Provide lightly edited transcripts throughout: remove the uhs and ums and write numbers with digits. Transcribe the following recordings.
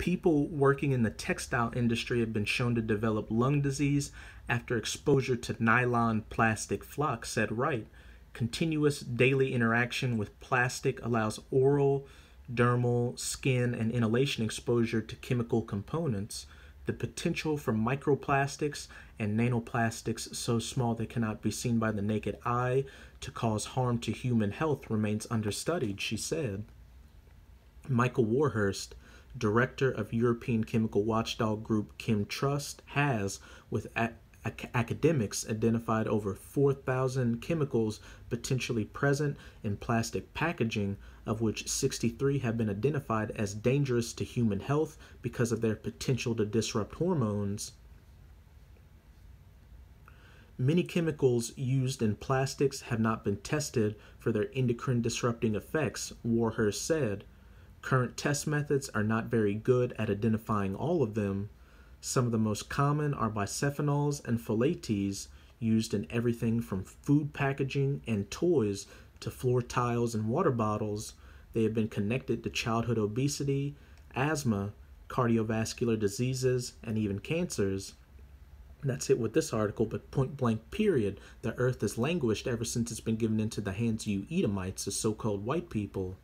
People working in the textile industry have been shown to develop lung disease after exposure to nylon plastic. Flock said right. Continuous daily interaction with plastic allows oral, dermal, skin, and inhalation exposure to chemical components. The potential for microplastics and nanoplastics so small they cannot be seen by the naked eye to cause harm to human health remains understudied, she said. Michael Warhurst, director of European chemical watchdog group ChemTrust, has, with academics, identified over 4,000 chemicals potentially present in plastic packaging, of which 63 have been identified as dangerous to human health because of their potential to disrupt hormones. Many chemicals used in plastics have not been tested for their endocrine disrupting effects, Warhurst said. Current test methods are not very good at identifying all of them. Some of the most common are bisophenols and phthalates, used in everything from food packaging and toys to floor tiles and water bottles. They have been connected to childhood obesity, asthma, cardiovascular diseases, and even cancers. That's it with this article, but point blank period, the earth has languished ever since it's been given into the hands of you Edomites, the so-called white people.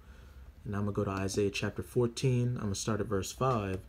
And I'm going to go to Isaiah chapter 14. I'm going to start at verse 5.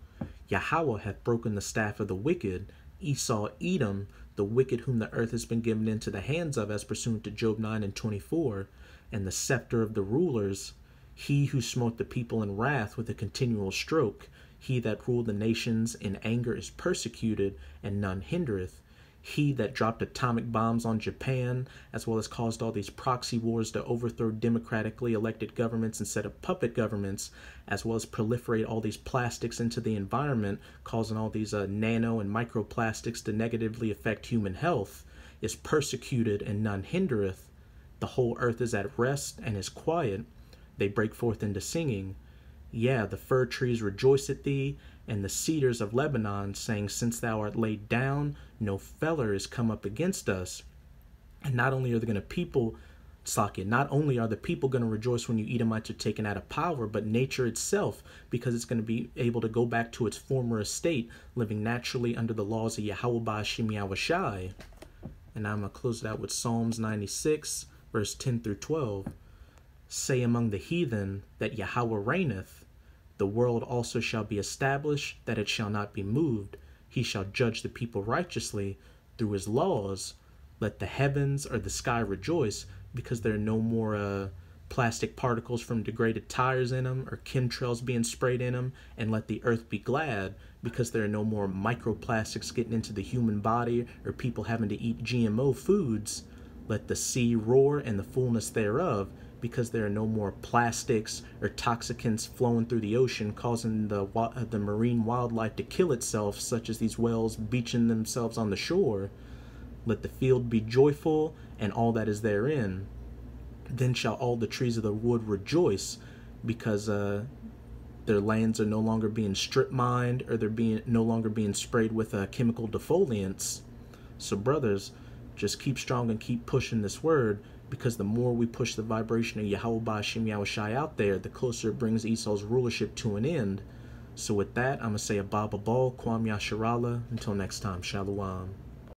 Yahweh hath broken the staff of the wicked, Esau, Edom, the wicked whom the earth has been given into the hands of, as pursuant to Job 9 and 24, and the scepter of the rulers, he who smote the people in wrath with a continual stroke, he that ruled the nations in anger is persecuted, and none hindereth. He that dropped atomic bombs on Japan, as well as caused all these proxy wars to overthrow democratically elected governments instead of puppet governments, as well as proliferate all these plastics into the environment, causing all these nano and microplastics to negatively affect human health, is persecuted, and none hindereth. The whole earth is at rest and is quiet. They break forth into singing. Yeah, the fir trees rejoice at thee, and the cedars of Lebanon, saying, since thou art laid down, no feller is come up against us. And not only are the people going to rejoice when you Edomites are taken out of power, but nature itself, because it's going to be able to go back to its former estate, living naturally under the laws of Yahweh Ba'ashim Yahushai. And I'm going to close it out with Psalms 96, verse 10 through 12. Say among the heathen that Yahweh reigneth. The world also shall be established, that it shall not be moved. He shall judge the people righteously through his laws. Let the heavens or the sky rejoice, because there are no more plastic particles from degraded tires in them, or chemtrails being sprayed in them. And let the earth be glad, because there are no more microplastics getting into the human body, or people having to eat GMO foods. Let the sea roar and the fullness thereof, because there are no more plastics or toxicants flowing through the ocean, causing the marine wildlife to kill itself, such as these whales beaching themselves on the shore. Let the field be joyful, and all that is therein. Then shall all the trees of the wood rejoice, because their lands are no longer being strip mined, or they're no longer being sprayed with chemical defoliants. So brothers, just keep strong and keep pushing this word, because the more we push the vibration of Yahweh Ba'ashim Yahushai out there, the closer it brings Esau's rulership to an end. So with that, I'm going to say Abba Babal, Kwam Yasharala. Until next time, Shalom.